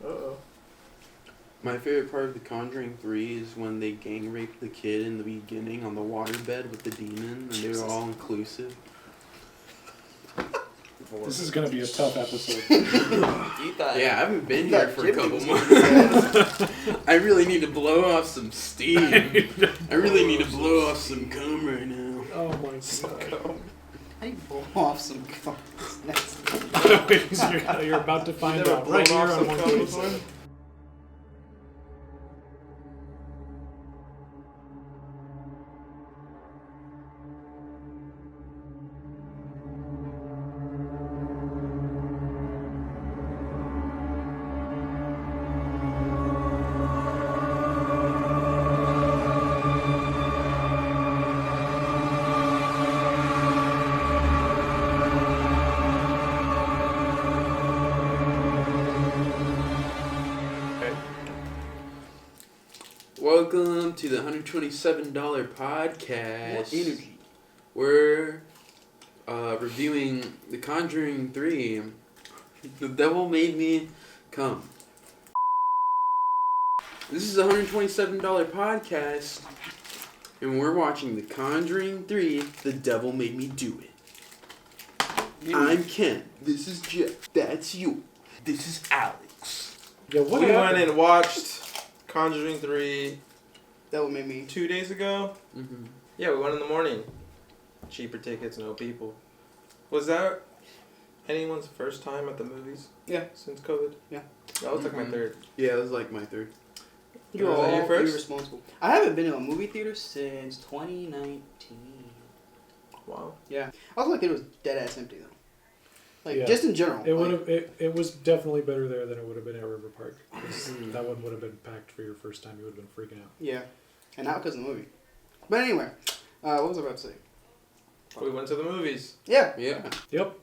Uh-oh. My favorite part of The Conjuring 3 is when they gang raped the kid in the beginning on the waterbed with the demon, and they were all inclusive. This is going to be a tough episode. Yeah, I haven't been here for a couple months. I really need to blow off some steam. I really need to blow off some cum right now. Oh my god. I need to blow off some cum. You're about to find out right here on 127. Welcome to the $127 podcast. What energy? We're reviewing The Conjuring 3. The Devil Made Me Come. This is a $127 podcast, and we're watching The Conjuring 3. The Devil Made Me Do It. I'm Ken. This is Jeff. That's you. This is Alex. Yeah, what We happened? went and watched Conjuring 3 That would make me. 2 days ago. Mm-hmm. Yeah, we went in the morning. Cheaper tickets, no people. Was that anyone's first time at the movies? Yeah. Since COVID? Yeah. That was like my Mhm. third. Yeah, it was like my third. You're Was that all your first? irresponsible. I haven't been to a movie theater since 2019. Wow. Yeah. I was like, it was dead ass empty though. Like Yeah. just in general. It like, would have. It was definitely better there than it would have been at River Park. 'Cause Mhm. that one would have been packed for your first time. You would have been freaking out. Yeah. And not because of the movie. But anyway, what was I about to say? We went to the movies. Yeah. Yeah. Yep.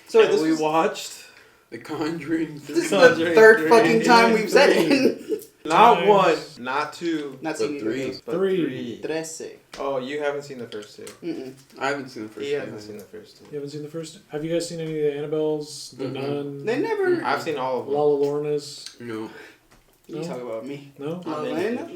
So and this we was, watched The Conjuring 3. this is the Conjuring third 3. fucking time we've said it. not Times. one, not two, Not But seen either three. of those. but Three. three. Trece. Oh, you haven't seen the first two. Mm-mm. I haven't seen the first He two. hasn't seen the first two. You haven't seen the first? Have you guys seen any of the Annabelles? The Mhm. Nun? They never. I've seen all of them. Lala Lorna's? No. You No? talk about me. No? I'm in it.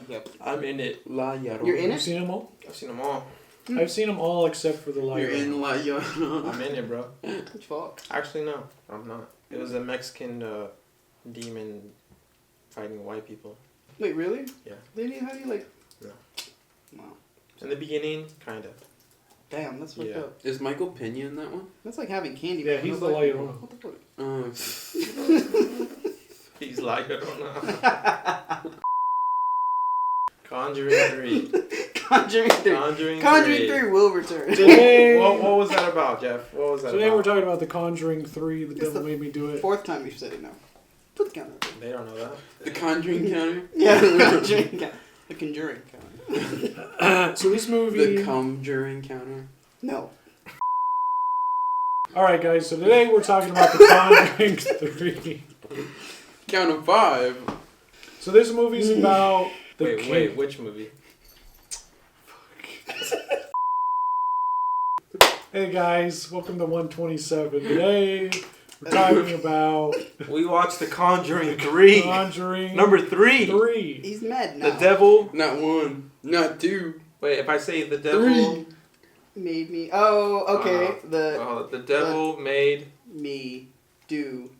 Yep. I'm in it. La Llorona. You're in You've it? seen them all? I've seen them all. I've seen them all except for the La You're in Llorona. La Llorona. I'm in it, bro. Which fuck? Actually, no, I'm not. It was a Mexican demon fighting white people. Wait, really? Yeah. They didn't have you like. No. Wow. In the beginning, kind of. Damn, that's fucked Yeah. up. Is Michael Pena in that one? That's like having candy. Yeah, man. he's That's the like- La Llorona. What the fuck? He's like, I don't know. Conjuring 3. Conjuring 3. Conjuring 3. Conjuring 3 will return. Today, What was that about, Jeff? What was that today about? we're talking about The Conjuring 3. The It's Devil the Made Me Do It. Fourth time you've said it now. Put the camera. They don't know that. The Conjuring Counter? Yeah, the Conjuring. The Conjuring. So this The movie... Conjuring Counter? No. Alright guys, so today we're talking about The Conjuring 3. Count of 5. So this movie's about the Wait, which movie? Hey guys, welcome to 127. Today we're talking about We watched The Conjuring 3. Conjuring Number 3. 3. He's mad now. The devil. Not 1. Not 2. Wait, if I say the devil. 3. Made me. Oh, okay. The devil made. Me do.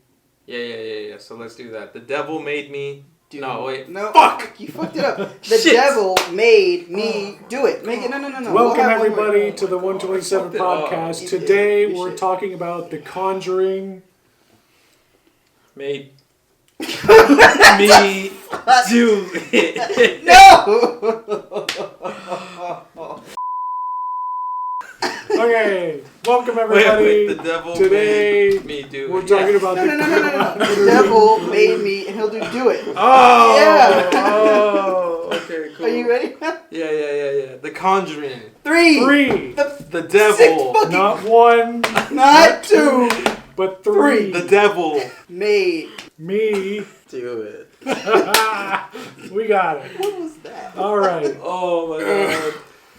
Yeah. So let's do that. The devil made me. Do. No, wait. No. Fuck! You fucked it up. The Shit. devil made me do it. Make it. No. Welcome We'll have one everybody more. to the 127 fucked it up. podcast. You Today did. You we're should. talking about The Conjuring. Made me do it. No. Okay, welcome everybody. Wait, the devil Today made me do we're it. talking about No. The The devil made me, and he'll do it. Oh! Yeah. Oh! Okay, cool. Are you ready? Yeah. The Conjuring. 3. 3. The devil. fucking- Not 1, Not 2. but 3. The devil. Made. Me. Do it. We got it. What was that? Alright. Oh my god.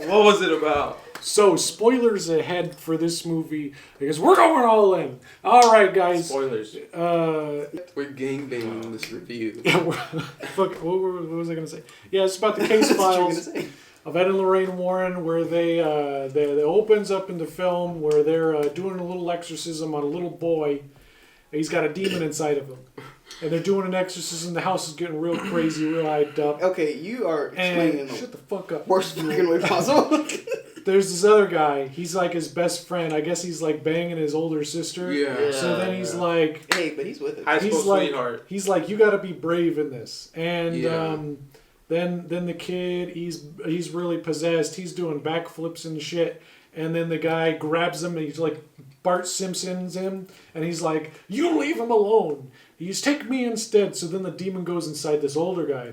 What was it about? So, spoilers ahead for this movie because we're going all in. All right, guys. Spoilers. We're gangbanging this review. Fuck, what was I going to say? Yeah, it's about the case files of Ed and Lorraine Warren, where they opens up in the film where they're doing a little exorcism on a little boy. He's got a demon inside of him. And they're doing an exorcism. The house is getting real crazy, real hyped up. Okay, you are explaining And shut the fuck up. worst fucking way possible. There's this other guy. He's like his best friend. I guess he's like banging his older sister. Yeah. So then he's like, Hey, but he's with it. High school he's like, sweetheart. he's like, you got to be brave in this. And Yeah. then the kid, he's really possessed. He's doing backflips and shit. And then the guy grabs him and he's like Bart Simpsons him, and he's like, "You leave him alone. He's take me instead." So then the demon goes inside this older guy,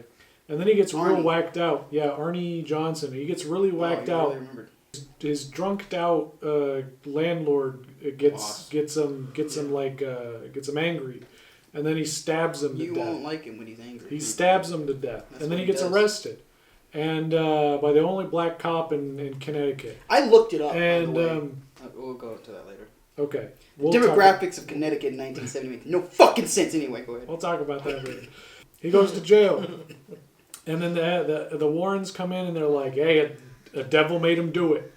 and then he gets real Arnie. whacked out. Yeah, Arnie Johnson. He gets really whacked I out. really remembered. His drunked out landlord Boss. gets him angry, and then he stabs him to You death. won't like him when he's angry. He stabs him to death, That's and then what he he gets does. arrested, and by the only black cop in Connecticut. I looked it up. And by the way. We'll go to that later. okay, Demographics of Connecticut in 1970 make no fucking sense anyway. Go ahead. We'll talk about that later. He goes to jail, and then the Warrens come in and they're like, "Hey, a devil made him do it."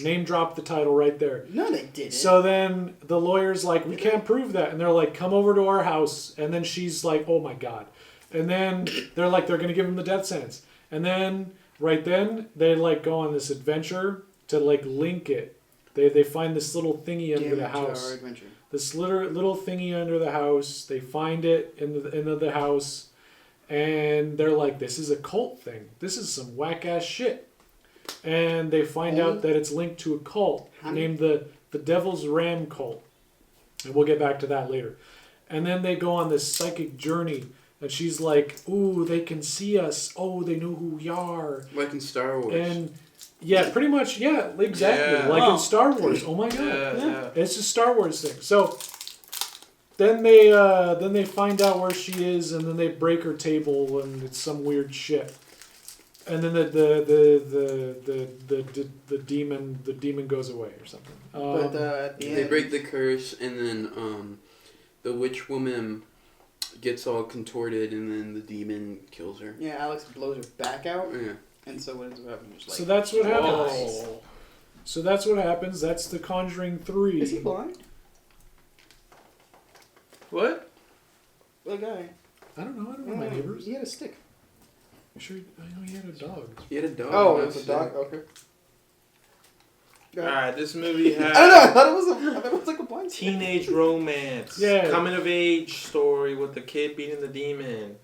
Name drop the title right there. No, they didn't. So then the lawyer's like, "We can't prove that," and they're like, "Come over to our house." And then she's like, "Oh my god!" And then they're like, they're gonna give him the death sentence. And then right then they like go on this adventure to like link it. They find this little thingy under the house. Adventure. This little thingy under the house. They find it in the house, and they're like, "This is a cult thing. This is some whack ass shit." And they find out that it's linked to a cult named the Devil's Ram cult, and we'll get back to that later. And then they go on this psychic journey, and she's like, "Ooh, they can see us. Oh, they know who we are." Like in Star Wars. And yeah, pretty much, yeah, exactly. Yeah. Like Oh. in Star Wars. Oh my god. Yeah. It's a Star Wars thing. So then they find out where she is, and then they break her table, and it's some weird shit. And then the demon goes away or something. But at the They end, break the curse, and then the witch woman gets all contorted, and then the demon kills her. yeah, Alex blows her back out, Yeah. and so what ends up happening is like. So that's what happens. Oh. So that's what happens. That's the Conjuring 3. Is he blind? What? The guy. I don't know. I don't know my neighbors. He had a stick. I'm sure. I know he had a dog. He had a dog. Oh, that's it's a dog. it. Okay. Go ahead. Alright, this movie I had don't know. I thought it was like a blind stick. teenage romance, Yeah. coming of age story with the kid beating the demon.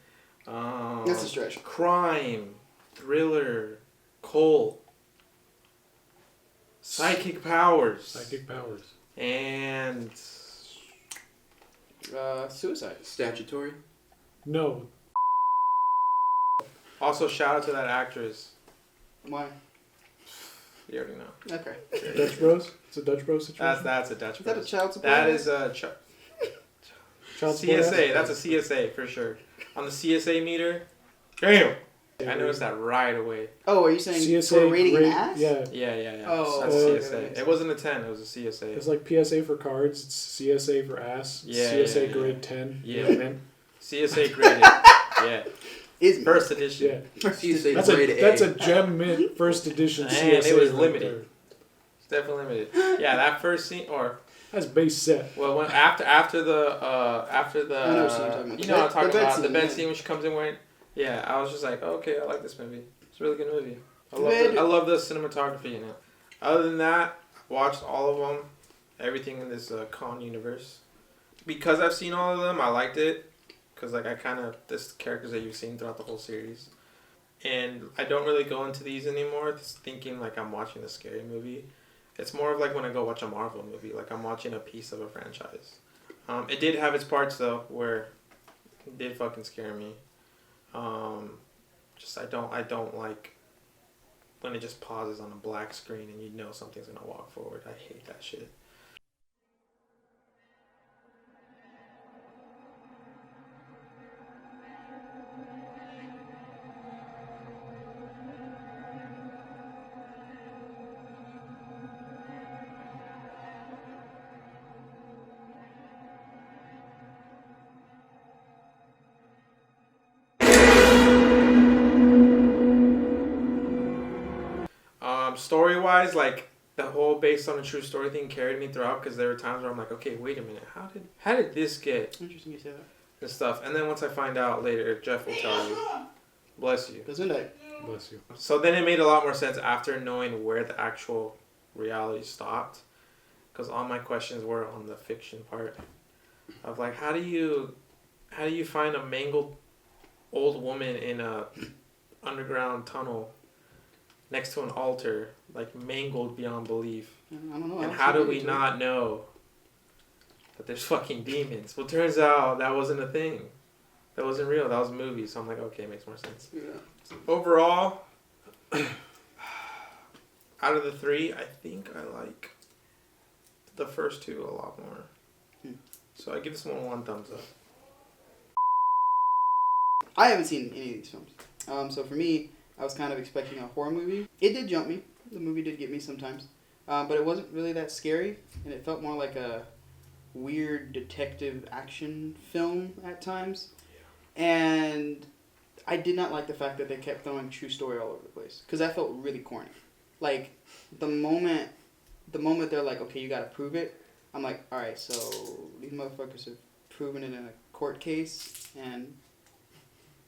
That's a stretch. Crime, thriller, cult, psychic powers, Psychic powers. and Suicide. Statutory. No. also shout out to that actress. Why? You already know. Okay. Dutch Bros? It's a Dutch Bros situation? That's a Dutch. Is that a Bros. child support? That is a Child support CSA. act? That's a CSA for sure. On the CSA meter, damn. I noticed that right away. Oh, are you saying CSA for rating grade, an ass? Yeah. Yeah. Oh, That's okay, that CSA. makes It wasn't a 10. It was a CSA. It's like PSA for cards. It's CSA for ass. Yeah, CSA yeah. grade 10. Yeah. You know what I mean? CSA graded. Yeah. Is First edition. Yeah. CSA That's grade a gem mint first edition Man, CSA. it was right limited. there. It's definitely limited. Yeah, that first scene, or That's base set. well, when after the I know what scene you're talking about. you know what I'm talking The bed about, the scene, bed yeah. scene when she comes in wearing. Yeah, I was just like, oh, okay, I like this movie. It's a really good movie. Bed- I love the cinematography in it. Other than that, watched all of them, everything in this Con universe. Because I've seen all of them, I liked it. Because like this characters that you've seen throughout the whole series. And I don't really go into these anymore thinking like I'm watching a scary movie. It's more of like when I go watch a Marvel movie, like I'm watching a piece of a franchise. It did have its parts though where it did fucking scare me. Just I don't like when it just pauses on a black screen and you know something's gonna walk forward. I hate that shit. wise, like the whole based on a true story thing carried me throughout because there were times where I'm like, okay, wait a minute, how did this get Interesting you say that. and stuff, and then once I find out later, Jeff will tell you. Bless you. Gesundheit. Bless you. So then it made a lot more sense after knowing where the actual reality stopped, because all my questions were on the fiction part of like, how do you find a mangled old woman in a underground tunnel next to an altar, like mangled beyond belief? I don't know. And how do we not know that there's fucking demons? Well, turns out that wasn't a thing. That wasn't real. That was a movie. So I'm like, okay, it makes more sense. Yeah. Overall, out of the three, I think I like the first two a lot more. So I give this one thumbs up. I haven't seen any of these films. So for me, I was kind of expecting a horror movie. It did jump me. The movie did get me sometimes. But it wasn't really that scary. And it felt more like a weird detective action film at times. And I did not like the fact that they kept throwing true story all over the place. Because that felt really corny. Like, the moment they're like, okay, you gotta prove it, I'm like, alright, so these motherfuckers have proven it in a court case, and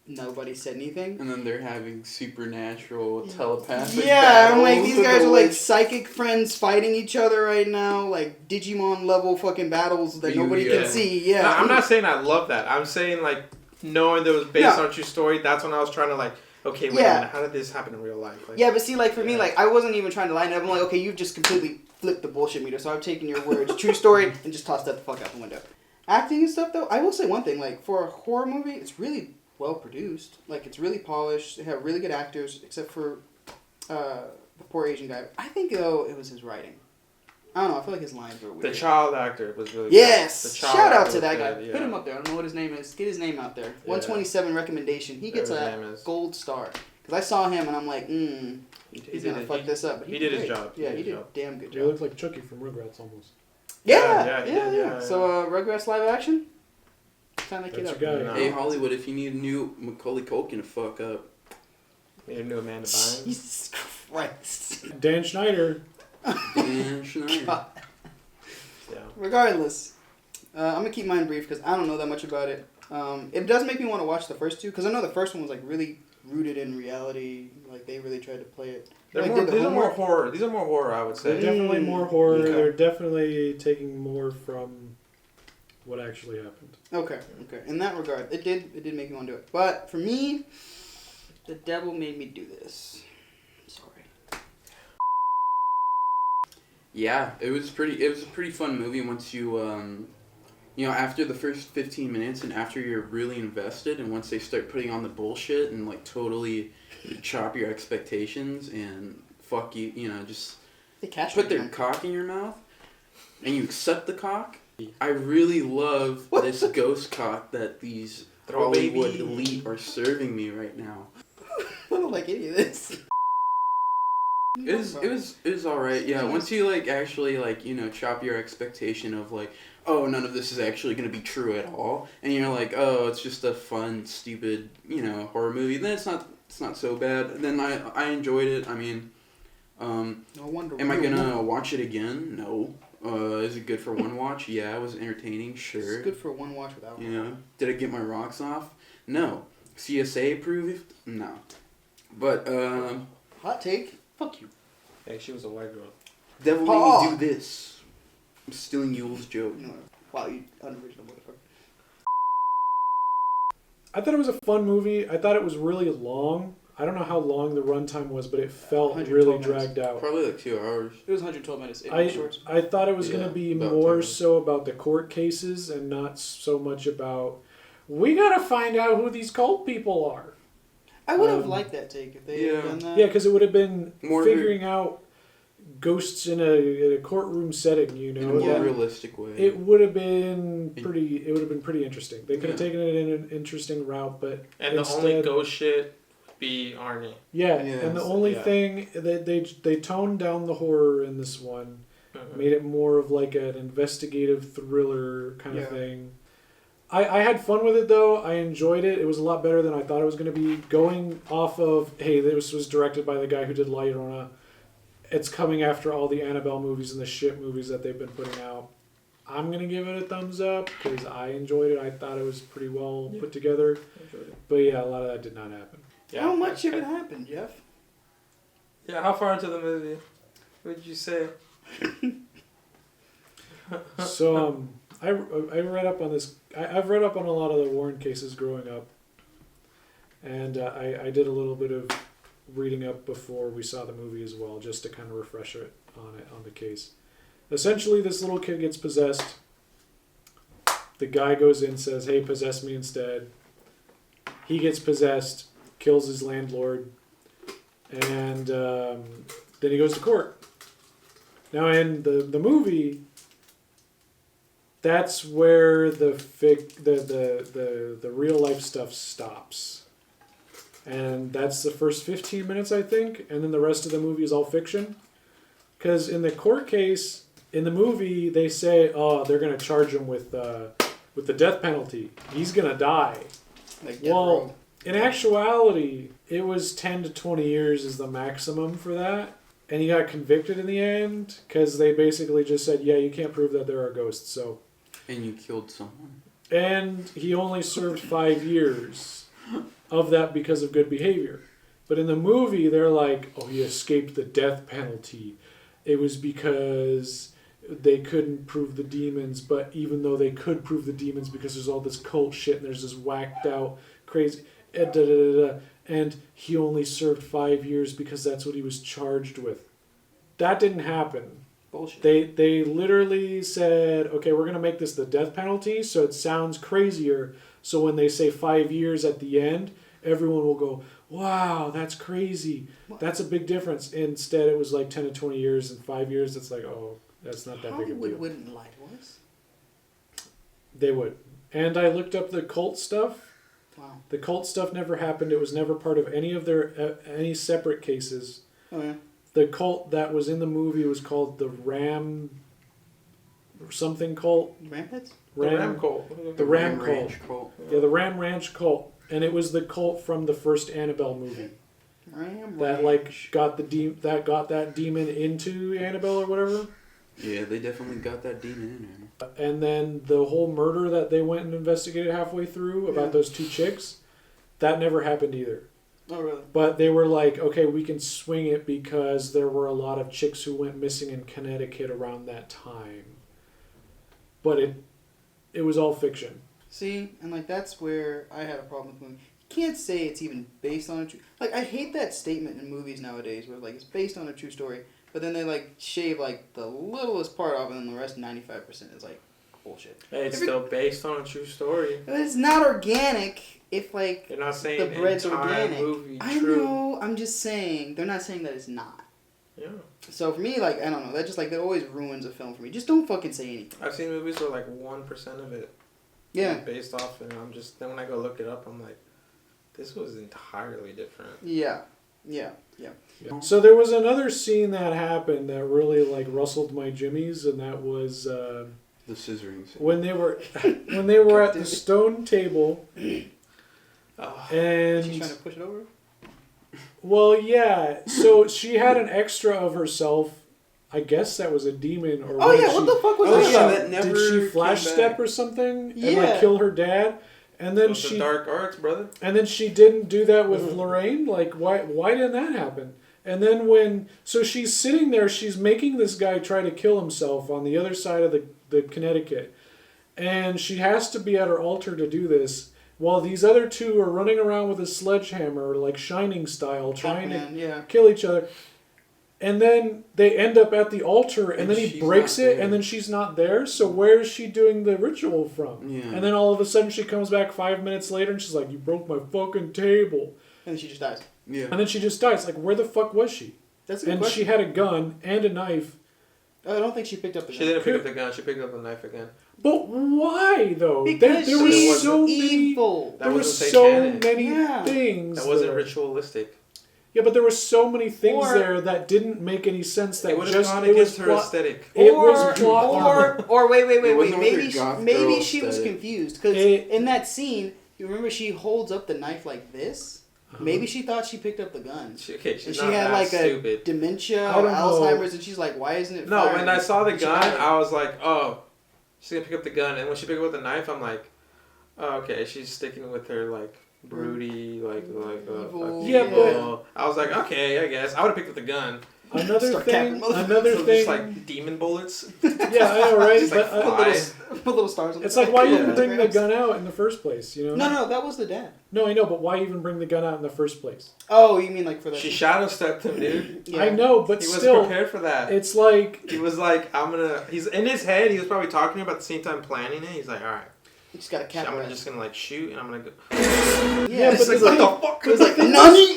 nobody said anything. And then they're having supernatural telepathic Yeah, I'm like, battles these with guys the are like witch. psychic friends fighting each other right now, like Digimon level fucking battles that nobody Yeah. can see. Yeah, No, I'm not saying I love that. I'm saying like knowing that it was based No. on a true story. That's when I was trying to like, okay, wait a minute, how did this happen in real life? Like, Yeah, but see, like for me, like I wasn't even trying to line it up. I'm like, okay, you've just completely flipped the bullshit meter. So I've taken your words, true story, and just tossed that the fuck out the window. Acting and stuff, though, I will say one thing. Like for a horror movie, it's really well produced. Like it's really polished. They have really good actors, except for the poor Asian guy. I think though it was his writing. I don't know. I feel like his lines were weird. the child actor was really Yes! good. The child Shout out actor to was that guy. good, yeah. Put him up there. I don't know what his name is. Get his name out there. Yeah. 127 recommendation. He gets Whatever his a name is. gold star. Because I saw him and I'm like, he's going to fuck this up. But he did his great. job. Yeah, He he did did his a job. damn good You job. look like Chucky from Rugrats almost. Yeah. Yeah. So, Rugrats live action? Sign that kid That's up. your guy. No. Hey, Hollywood, if you need a new Macaulay Culkin to fuck up. Made a new Amanda Bynes. Jesus Christ. Dan Schneider. Dan Schneider. God. Yeah. Regardless, I'm going to keep mine brief because I don't know that much about it. It does make me want to watch the first two because I know the first one was like really rooted in reality. Like they really tried to play it. They're Like, more, did the these are more homework. horror. These are more horror, I would They're say. definitely more horror. Okay. They're definitely taking more from what actually happened. Okay. In that regard, it did make me want to do it. But for me, the devil made me do this. Sorry. Yeah, it was a pretty fun movie once you after the first 15 minutes and after you're really invested and once they start putting on the bullshit and like totally chop your expectations and fuck you, just They cashed put it, their man. cock in your mouth and you accept the cock. I really love this ghost cock that these Throw Hollywood baby. elite are serving me right now. I don't like any of this. It was alright, yeah. Once you actually chop your expectation of oh, none of this is actually gonna be true at all, and you're like, oh, it's just a fun, stupid, horror movie, then it's not so bad. Then I enjoyed it. I mean, No wonder. am I gonna watch it again? No. Is it good for one watch? Yeah, it was entertaining, sure. It's good for one watch with alcohol. Did I get my rocks off? No. CSA approved? No. But Hot take. Fuck you. Hey, she was a white girl. Devil made Paul. me do this. I'm stealing Yule's joke. No. Wow, you unoriginal motherfucker. I thought it was a fun movie. I thought it was really long. I don't know how long the runtime was, but it felt 112 really minutes. dragged out. Probably 2 hours. It was 112 minutes. It was short. I thought it was going Yeah, to be about more 10 minutes. so about the court cases and not so much about, we got to find out who these cult people are. I would have liked that take if they Yeah. had done that. Yeah, because it would have been More figuring out ghosts in a courtroom setting, In a more Yeah. realistic way. It would have been pretty. It would have been pretty interesting. They could have Yeah. taken it in an interesting route, but And instead, the only ghost shit would be Arnie. yeah. Yes, And the only yeah. thing that they toned down the horror in this one, Mhm. made it more of like an investigative thriller kind Yeah. of thing. I had fun with it though. I enjoyed it. It was a lot better than I thought it was going to be. Going off of, hey, this was directed by the guy who did La Llorona. it's coming after all the Annabelle movies and the shit movies that they've been putting out. I'm going to give it a thumbs up because I enjoyed it. I thought it was pretty well put together. But yeah, a lot of that did not happen. Yeah, How much of it happened, Jeff? Yeah, how far into the movie would you say? So I read up on this. I've read up on a lot of the Warren cases growing up. And I did a little bit of reading up before we saw the movie as well, just to kind of refresh it on the case. Essentially, this little kid gets possessed. The guy goes in, says, "Hey, possess me instead." He gets possessed, kills his landlord, and then he goes to court. Now, in the movie, that's where the real life stuff stops. And that's the first 15 minutes, I think, and then the rest of the movie is all fiction. Because in the court case, in the movie, they say, "Oh, they're going to charge him with the death penalty. He's going to die." Like Well, in actuality, it was 10 to 20 years is the maximum for that. And he got convicted in the end because they basically just said, "Yeah, you can't prove that there are ghosts." So, And you killed someone. and he only served 5 years of that because of good behavior. But in the movie, they're like, "Oh, he escaped the death penalty. It was because they couldn't prove the demons, but even though they could prove the demons because there's all this cult shit and there's this whacked out crazy and he only served 5 years because that's what he was charged with." That didn't happen. Bullshit. They literally said, "Okay, we're going to make this the death penalty so it sounds crazier, so when they say 5 years at the end, everyone will go, 'Wow, that's crazy. That's a big difference.'" Instead, it was like 10 to 20 years, and 5 years, it's like, oh, that's not that big a Hollywood deal. wouldn't lie to us. They would. And I looked up the cult stuff. Wow. The cult stuff never happened. It was never part of any of their any separate cases. Oh yeah. The cult that was in the movie was called the Ram something cult. Rampants? The Ram cult. The Ram Ranch cult. Yeah, the Ram Ranch cult. And it was the cult from the first Annabelle movie. That like got that demon into Annabelle or whatever. Yeah, they definitely got that demon in there. And then the whole murder that they went and investigated halfway through about those two chicks, that never happened either. Oh really? But they were like, okay, we can swing it because there were a lot of chicks who went missing in Connecticut around that time. But it was all fiction. See, and like that's where I had a problem with the movie. You can't say it's even based on a true. Like I hate that statement in movies nowadays where like it's based on a true story, but then they like shave like the littlest part off, and then the rest 95% is like bullshit. Hey, it's still based on a true story. But it's not organic. If like You're not saying the bread's entire organic. movie I true. know. I'm just saying they're not saying that it's not. Yeah. So for me, like I don't know. That just like that always ruins a film for me. Just don't fucking say anything. I've seen movies where like 1% of it Yeah. is based off, and I'm just then when I go look it up, I'm like, this was entirely different. Yeah. Yeah. Yeah. Yeah. So there was another scene that happened that really like rustled my jimmies, and that was The scissoring scene. when they were at the stone table, Oh. and She's trying to push it over. well, yeah. So she had an extra of herself. I guess that was a demon, or Oh what yeah. did What she, the fuck was Oh, that? yeah, about? that never did she came flash back. step or something and Yeah. like kill her dad? And then Those are she dark arts, brother. And then she didn't do that with Lorraine? Like, why didn't that happen? And then so she's sitting there, she's making this guy try to kill himself on the other side of the Connecticut. And she has to be at her altar to do this, while these other two are running around with a sledgehammer, like Shining style, trying to Yeah. kill each other. And then they end up at the altar, and And then he she's breaks not it, there. and then she's not there. So where is she doing the ritual from? Yeah. And then all of a sudden she comes back 5 minutes later, and she's like, "You broke my fucking table." And then she just dies. Yeah. And then she just dies. Like, where the fuck was she? That's a good And question. she had a gun and a knife. Oh, I don't think she picked up the She gun. didn't pick up the gun. She picked up the knife again. But why though? Because there she was is so many. evil. That There was wasn't so satanic. many Yeah. things. That wasn't there. ritualistic. Yeah, but there were so many things Or- there that didn't make any sense. That It would have just gone it was against her plot. aesthetic. It was plot armor. or wait. It wasn't with her goth Maybe girl she was aesthetic. confused because It- in that scene, you remember she holds up the knife like this. Maybe she thought she picked up the gun. She's And she not had that like stupid. a dementia I or don't know. Alzheimer's, and she's like, "Why isn't it?" No, firing? when I saw the And she gun, got it. I was like, oh, she's gonna pick up the gun. And when she picked up the knife, I'm like, oh, okay, she's sticking with her like broody, like Evil. Yeah, evil. I was like, okay, I guess I would have picked up the gun. Another Start thing. capping motherfuckers. Another So thing. just like demon bullets. Yeah, I know, right? Just, like, But, fly. Put little stars on it's the like, why Yeah. even bring the gun out in the first place? You know? No, that was the dad. No, I know, but why even bring the gun out in the first place? Oh, you mean like for that? She shadow stepped him, dude. Yeah. I know, but He wasn't still, prepared for that. it's like He was like, he's in his head, he was probably talking to her, but at the same time planning it. He's like, alright, You just gotta cap I'm her. just gonna like shoot and I'm gonna go. Yeah, but it's the like, thing- the fuck? it was like nani.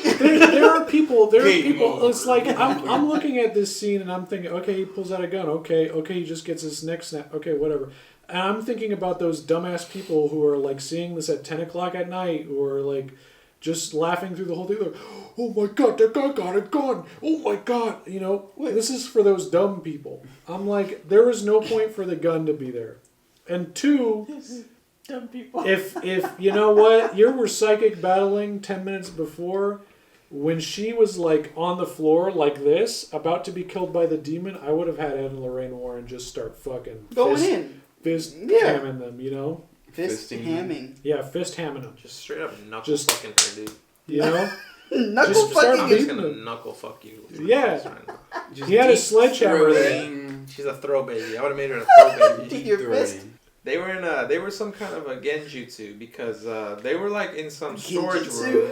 there are people. Game over. It's like I'm looking at this scene and I'm thinking, okay, he pulls out a gun. Okay, he just gets his neck snapped. Okay, whatever. And I'm thinking about those dumbass people who are like seeing this at 10 o'clock at night, or like just laughing through the whole thing. Like, oh my god, that guy got a gun. Oh my god, you know. This is for those dumb people. I'm like, there was no point for the gun to be there. And two, Dumb people. if you know what, you were psychic battling 10 minutes before, when she was like on the floor like this, about to be killed by the demon, I would have had Ed and Lorraine Warren just start fucking fist Yeah. hamming them, you know? Fist Fisting. hamming. Yeah, fist hamming them. Just straight up knuckle Just- fucking her, dude. You know? Knuckle Just start I'm fucking. just beating gonna them. knuckle fuck you. Yeah. Right now. Just He had a deep sledgehammer there. throating, She's a throw baby. I would have made her a throw baby. With your fist. throating. They were some kind of a genjutsu because they were like in some storage Genjutsu? room,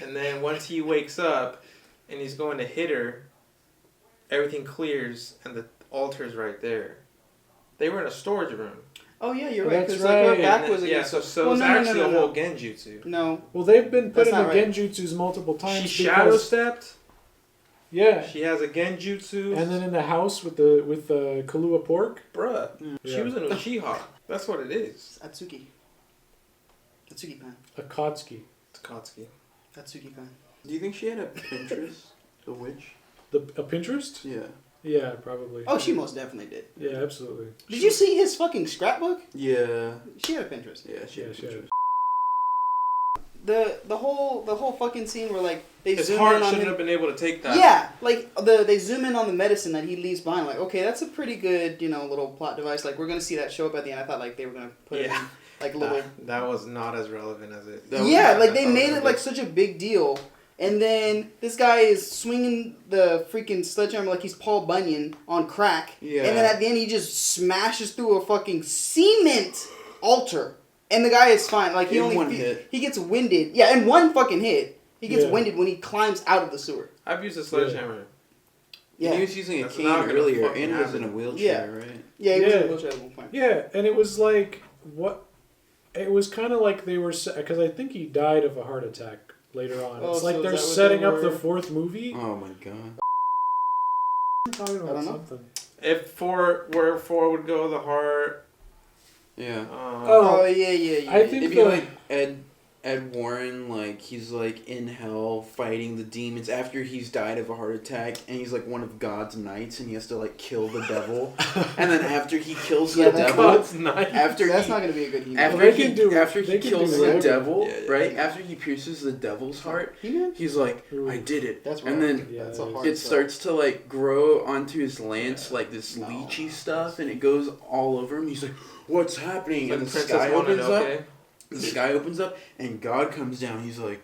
and then once he wakes up and he's going to hit her, everything clears and the altar's right there. They were in a storage room. Oh yeah, you're Oh, right. that's Because like her right. back And was then- yeah, against. so Well, it's no, no, actually no, a no. whole genjutsu. No. Well, they've been put That's into not right. genjutsus multiple times. She shadow because, stepped. yeah. She has a genjutsu. And then in the house with the Kahlua pork. Bruh, she Yeah. was an Uchiha. That's what it is. Atsuki. Atsuki pan. Akatsuki. Takatsuki. Atsuki pan. Do you think she had a Pinterest? The witch? A Pinterest? Yeah. Yeah, probably. Oh, she most definitely did. Yeah, absolutely. Did you see his fucking scrapbook? Yeah. She had a Pinterest. Yeah, she Yeah, had a she had Pinterest. The whole fucking scene where like they His zoom heart in on shouldn't him. have been able to take that. Yeah, like they zoom in on the medicine that he leaves behind. Like, okay, that's a pretty good, little plot device. Like, we're gonna see that show up at the end. I thought like they were gonna put it in like little. That was not as relevant as it. Yeah, like I they thought made was it like such a big deal, and then this guy is swinging the freaking sledgehammer like he's Paul Bunyan on crack. Yeah. And then at the end he just smashes through a fucking cement altar, and the guy is fine. Like he In only one hit. he gets winded. Yeah, in one fucking hit. He gets Yeah. winded when he climbs out of the sewer. I've used a sledgehammer. Yeah. He was using a That's cane not gonna earlier fucking and was in a happen. wheelchair, right? Yeah, he was in Yeah. a wheelchair at one point. Yeah, and it was like what? It was kind of like they were because I think he died of a heart attack later on. Oh, It's like so is they're that what setting they up the were- fourth movie. Oh my god. Talking about I don't know. something. If where 4 would go, the heart. Yeah. Oh. Oh yeah. I think It'd be like Ed Warren, like he's like in hell fighting the demons after he's died of a heart attack, and he's like one of God's knights, and he has to like kill the devil, and then after he kills Yeah, the that's devil, God's knife. after that's he, not gonna be a good He-Man. after They he can do- after they he can kills do the whatever. devil, Yeah, right? yeah. After he pierces the devil's heart, He-Man? he's like, Ooh. I did it, That's and right. then Yeah, That's a it hard it sell. starts to like grow onto his lance Yeah. like this No. lychee stuff, and it goes all over him. He's like, "What's happening?" Like And the Princess sky opens up. Mononoke. The sky opens up, and God comes down. He's like,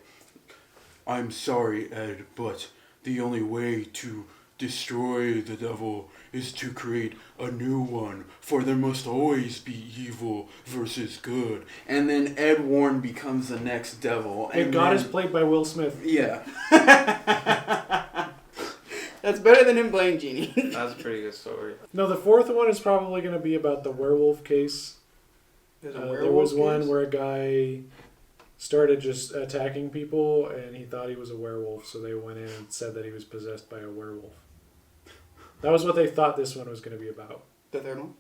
"I'm sorry, Ed, but the only way to destroy the devil is to create a new one, for there must always be evil versus good." And then Ed Warren becomes the next devil. And God is played by Will Smith. Yeah. That's better than him playing Genie. That's a pretty good story. No, the fourth one is probably going to be about the werewolf case. There's There was one where a guy started just attacking people, and he thought he was a werewolf, so they went in and said that he was possessed by a werewolf. That was what they thought this one was going to be about. The third one.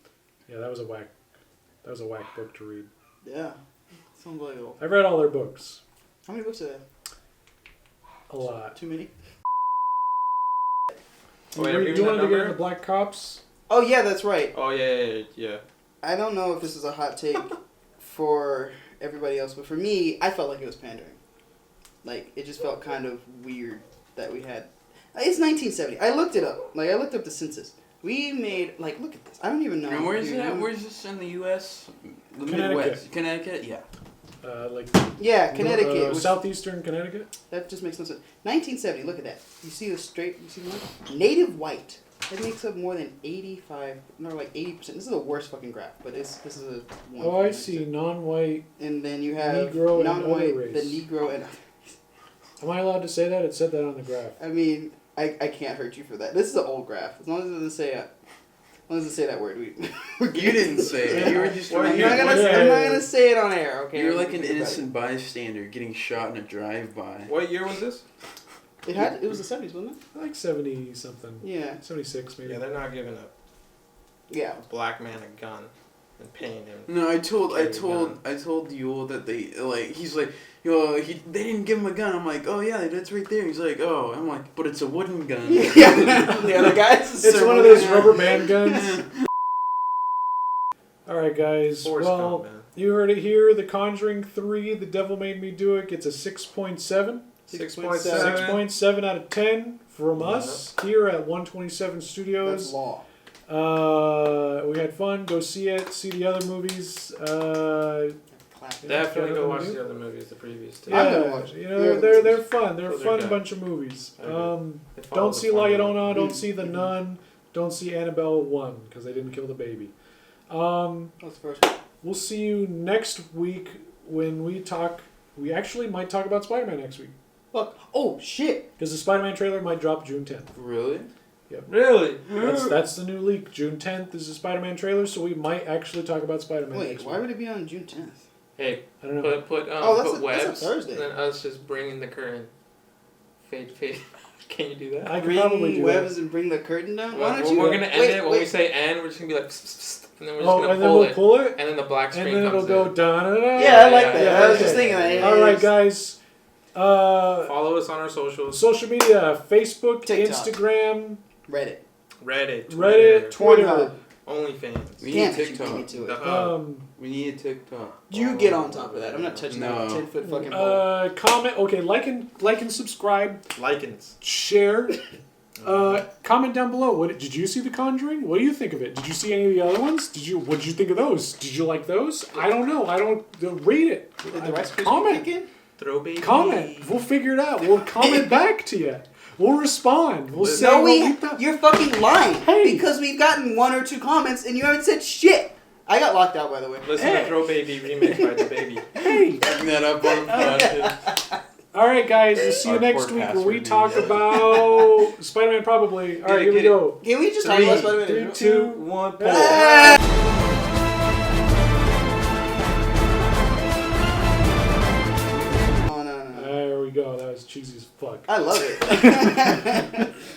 Yeah, that was a whack book to read. Yeah. It's unbelievable. I've read all their books. How many books are there? A lot. Too many. Oh, wait, are we you giving wanted that to get number? into Black Cops? Oh yeah, that's right. Oh yeah. I don't know if this is a hot take for everybody else, but for me, I felt like it was pandering. Like, it just felt kind of weird that we had. It's 1970. I looked it up. Like, I looked up the census. We made, like, look at this. I don't even know. And where's that? Where's this in the U.S.? The Midwest. Connecticut? Yeah. Yeah, Connecticut. Southeastern Connecticut? That just makes no sense. 1970, look at that. You see the straight, you see the one? Native white. That makes up more than 85, no, like 80%. This is the worst fucking graph, but this is a one. Oh, I see. Non-white. And then you have Negro and non-white, other race. the Negro, and... Am I allowed to say that? It said that on the graph. I mean, I can't hurt you for that. This is an old graph. As long as it doesn't say that word, we're good. You didn't say it. You were just. I'm not gonna say it on air. Okay. You're like an innocent bystander getting shot in a drive-by. What year was this? It was the 70s, wasn't it? Like 70 something. Yeah. 76 maybe. Yeah, they're not giving a black man a gun and paying him. No, I told Yule that they he's like, yo, they didn't give him a gun. I'm like, oh yeah, that's right there. He's like, oh, I'm like, but it's a wooden gun. Yeah, the other guys. It's one of those rubber band guns. All right, guys. Well, you heard it here. The Conjuring 3, The Devil Made Me Do It gets a 6.7. 6.7 out of 10 from us here at 127 Studios. That's law. We had fun. Go see it. See the other movies. Definitely go watch the other movies, the previous two. Yeah, you know they're fun. They're a fun bunch of movies. Don't see La Llorona. Don't see The Nun. Don't see Annabelle 1 because they didn't kill the baby. That's the first one. We'll see you next week when we talk. We actually might talk about Spider-Man next week. Look. Oh shit! Because the Spider-Man trailer might drop June 10th. Really? Yep. Really? That's the new leak. June 10th is the Spider-Man trailer, so we might actually talk about Spider-Man Wait, next why week. would it be on June 10th? Hey, I don't know. put that's webs, a Thursday. and then us just bringing the curtain. Fade. Can you do that? I could probably do webs that. and bring the curtain down. Why don't you? We're gonna end it when we say end. We're just gonna be like, pss, pss, and then we're just gonna and then we'll pull it, and then the black screen and then comes it'll go in. da-da-da. Yeah, I like that. Yeah, I was just thinking that. All right, guys. Follow us on our socials. Social media: Facebook, TikTok. Instagram, Reddit, Twitter. OnlyFans. We need Damn, TikTok. you beat me to it. We need a TikTok. You get on top of that. I'm not touching No. that 10-foot fucking ball. Comment. Okay, like and subscribe. Likens. Share. Comment down below. What did you see The Conjuring? What do you think of it? Did you see any of the other ones? What did you think of those? Did you like those? I don't know. I don't read it. Did the Rice Krispies comment. kick in? Throw baby. Comment. We'll figure it out. We'll comment back to you. We'll respond. We'll say No, what we thought. you're fucking lying. Hey. Because we've gotten 1 or 2 comments and you haven't said shit. I got locked out, by the way. Listen to Throw Baby remix by the baby. Hey. Bring that up on the podcast. All right, guys. We'll see you Our next poor week where we password talk name. about Spider-Man probably. All right, here we go. Can we just talk about Spider-Man? 3, 2, 1, Oh, no. There we go. That was cheesy as fuck. I love it.